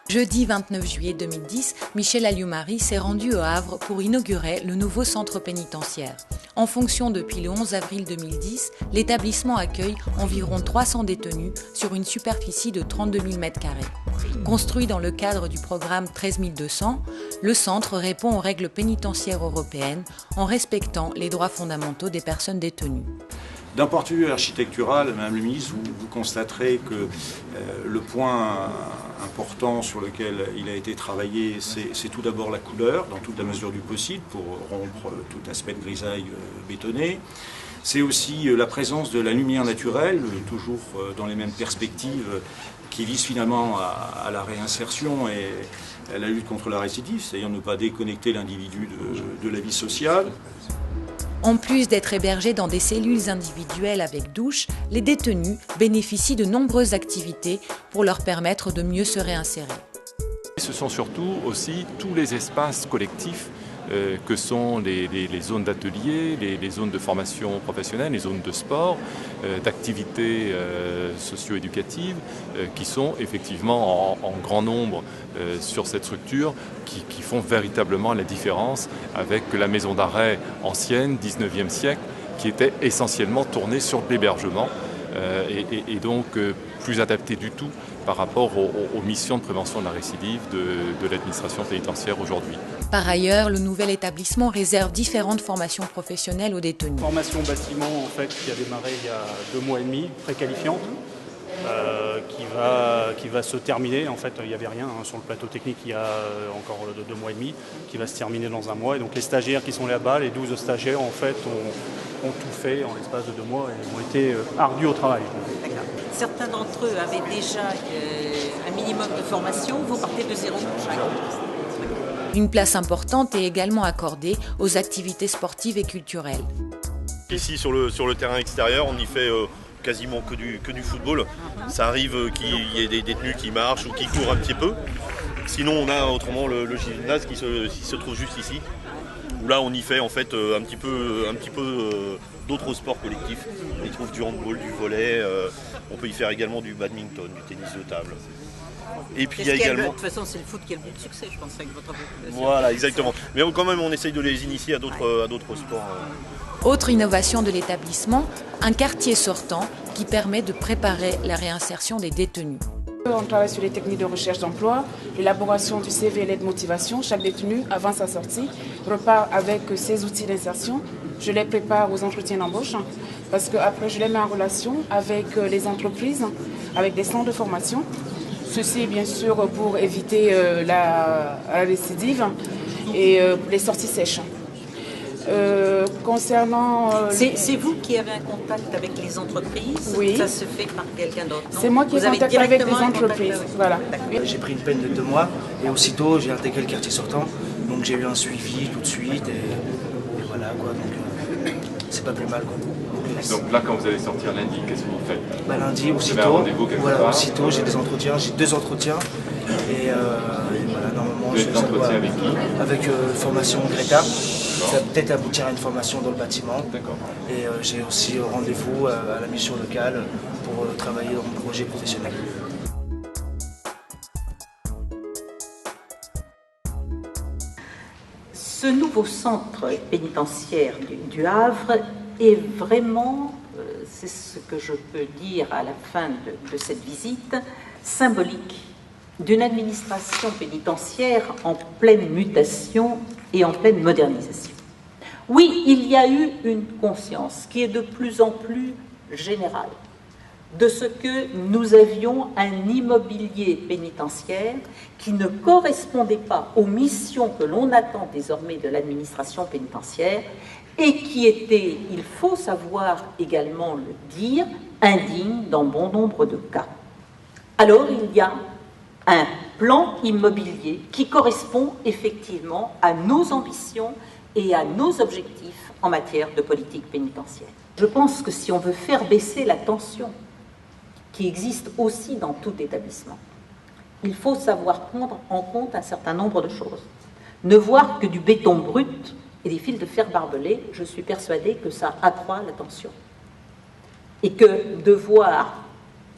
Jeudi 29 juillet 2010, Michel Alliot-Marie s'est rendu au Havre pour inaugurer le nouveau centre pénitentiaire. En fonction depuis le 11 avril 2010, l'établissement accueille environ 300 détenus sur une superficie de 32 000 m². Construit dans le cadre du programme 13 200, le centre répond aux règles pénitentiaires européennes en respectant les droits fondamentaux des personnes détenues. D'un point de vue architectural, Madame le ministre, vous constaterez que le point important sur lequel il a été travaillé, c'est tout d'abord la couleur, dans toute la mesure du possible, pour rompre tout aspect de grisaille bétonné. C'est aussi la présence de la lumière naturelle, toujours dans les mêmes perspectives, qui visent finalement à la réinsertion et à la lutte contre la récidive, c'est-à-dire ne pas déconnecter l'individu de la vie sociale. En plus d'être hébergés dans des cellules individuelles avec douche, les détenus bénéficient de nombreuses activités pour leur permettre de mieux se réinsérer. Ce sont surtout aussi tous les espaces collectifs que sont les zones d'atelier, les zones de formation professionnelle, les zones de sport, d'activités socio-éducatives qui sont effectivement en grand nombre sur cette structure qui font véritablement la différence avec la maison d'arrêt ancienne, 19e siècle, qui était essentiellement tournée sur l'hébergement et donc plus adaptée du tout par rapport aux missions de prévention de la récidive de l'administration pénitentiaire aujourd'hui. Par ailleurs, le nouvel établissement réserve différentes formations professionnelles aux détenus. Formation bâtiment en fait, qui a démarré il y a 2 mois et demi, préqualifiante, qui va se terminer. En fait, il n'y avait rien sur le plateau technique il y a encore 2 mois et demi, qui va se terminer dans 1 mois. Et donc les stagiaires qui sont là-bas, les 12 stagiaires en fait, ont tout fait en l'espace de 2 mois et ont été ardus au travail. D'accord. Certains d'entre eux avaient déjà un minimum de formation, vous partez de zéro pour chacun. Une place importante est également accordée aux activités sportives et culturelles. Ici sur le terrain extérieur, on y fait quasiment que du football. Ça arrive qu'il y ait des détenus qui marchent ou qui courent un petit peu. Sinon on a autrement le gymnase qui se trouve juste ici. Où là on y fait en fait un petit peu d'autres sports collectifs. On y trouve du handball, du volley, on peut y faire également du badminton, du tennis de table. Et puis il y a également... De toute façon, c'est le foot qui a le plus de succès, je pense, avec votre population. Voilà, exactement. Mais quand même, on essaye de les initier à d'autres sports. Autre innovation de l'établissement, un quartier sortant qui permet de préparer la réinsertion des détenus. On travaille sur les techniques de recherche d'emploi, l'élaboration du CV et l'aide motivation. Chaque détenu, avant sa sortie, repart avec ses outils d'insertion. Je les prépare aux entretiens d'embauche parce qu'après, je les mets en relation avec les entreprises, avec des centres de formation. Ceci, bien sûr, pour éviter la récidive et les sorties sèches. Concernant... C'est vous qui avez un contact avec les entreprises? Oui. Ça se fait par quelqu'un d'autre? C'est moi qui ai contact avec les entreprises. Voilà. J'ai pris une peine de 2 mois et aussitôt j'ai intégré le quartier sortant. Donc j'ai eu un suivi tout de suite et voilà quoi. Donc c'est pas plus mal quoi. Donc là, quand vous allez sortir lundi, qu'est-ce que vous faites? Lundi, aussitôt, j'ai des entretiens, j'ai 2 entretiens. Et voilà, normalement, des entretiens avec qui? Avec formation Greta. Ça va peut-être aboutir à une formation dans le bâtiment. D'accord. Et j'ai aussi rendez-vous à la mission locale pour travailler dans mon projet professionnel. Ce nouveau centre pénitentiaire du Havre est vraiment, c'est ce que je peux dire à la fin de cette visite, symbolique d'une administration pénitentiaire en pleine mutation et en pleine modernisation. Oui, il y a eu une conscience qui est de plus en plus générale de ce que nous avions un immobilier pénitentiaire qui ne correspondait pas aux missions que l'on attend désormais de l'administration pénitentiaire et qui était, il faut savoir également le dire, indigne dans bon nombre de cas. Alors il y a un plan immobilier qui correspond effectivement à nos ambitions et à nos objectifs en matière de politique pénitentiaire. Je pense que si on veut faire baisser la tension qui existe aussi dans tout établissement, il faut savoir prendre en compte un certain nombre de choses. Ne voir que du béton brut et des fils de fer barbelés, je suis persuadée que ça accroît la tension. Et que de voir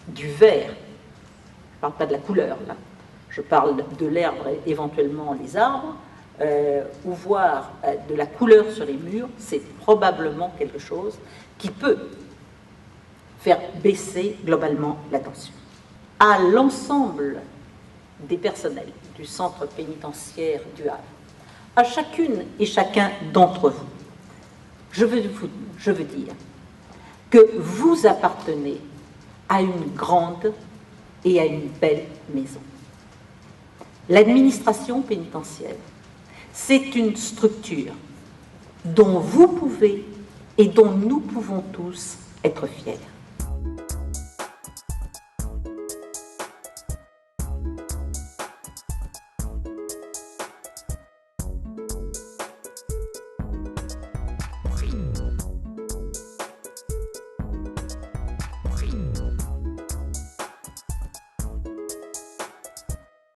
du vert, je ne parle pas de la couleur là, je parle de l'herbe et éventuellement les arbres, ou voir de la couleur sur les murs, c'est probablement quelque chose qui peut faire baisser globalement la tension. À l'ensemble des personnels du centre pénitentiaire du Havre, à chacune et chacun d'entre vous, je veux dire que vous appartenez à une grande et à une belle maison. L'administration pénitentiaire, c'est une structure dont vous pouvez et dont nous pouvons tous être fiers.